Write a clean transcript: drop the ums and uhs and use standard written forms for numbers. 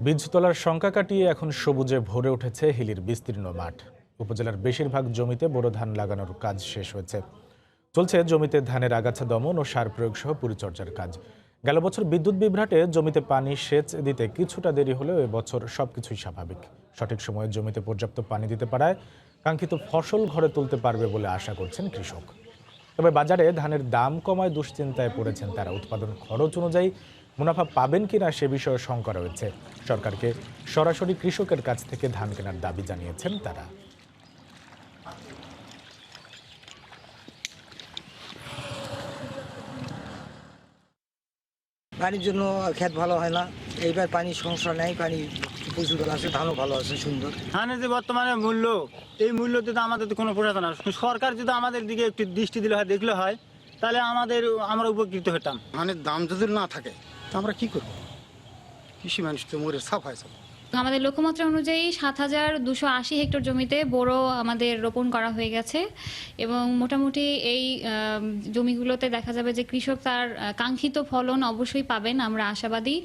বীজ তোলার শঙ্কা কাটিয়ে এখন সবুজে ভরে উঠেছে হিলির বিস্তীর্ণ মাঠ। উপজেলার বেশিরভাগ জমিতে বোরো ধান লাগানোর কাজ শেষ হয়েছে। চলছে জমিতে ধানের আগাছা দমন ও সার প্রয়োগ সহ পরিচর্যার কাজ। গেল বছর বিদ্যুৎ বিভ্রাটে জমিতে পানি সেচ দিতে কিছুটা দেরি হলেও এবছর সবকিছুই স্বাভাবিক। সঠিক সময়ে জমিতে পর্যাপ্ত পানি দিতে পারায় কাঙ্ক্ষিত ফসল ঘরে তুলতে পারবে বলে আশা করছেন কৃষক। তবে বাজারে ধানের দাম কমায় দুশ্চিন্তায় পড়েছেন তারা। উৎপাদন খরচ অনুযায়ী মুনাফা পাবেন কিনা সে বিষয়ে শঙ্কা রয়েছে। সরকারকে সরাসরি কৃষকের কাছ থেকে ধান কেনার দাবি জানিয়েছেন তারা। পানির জন্য ক্ষেত ভালো হয় না, এইবার পানির সমস্যা নেই, পানি প্রচুর আছে, ধানও ভালো আছে, সুন্দর। ধানের যে বর্তমানে মূল্য, এই মূল্যতে তো আমাদের তো কোনো প্রশাসন না। সরকার যদি আমাদের দিকে একটু দৃষ্টি দিলে হয়, দেখলে হয়, তাহলে আমরা উপকৃত হতাম। ধানের দাম যদি না থাকে তা আমরা কি করব? কৃষি মানুষ তো মরে সাফ হয়েছে। আমাদের লক্ষ্যমাত্রা অনুযায়ী ৭,২৮০ হেক্টর জমিতে বোরো আমাদের রোপণ করা হয়ে গেছে এবং মোটামুটি এই জমিগুলোতে দেখা যাবে যে কৃষক তার কাঙ্ক্ষিত ফলন অবশ্যই পাবেন, আমরা আশাবাদী।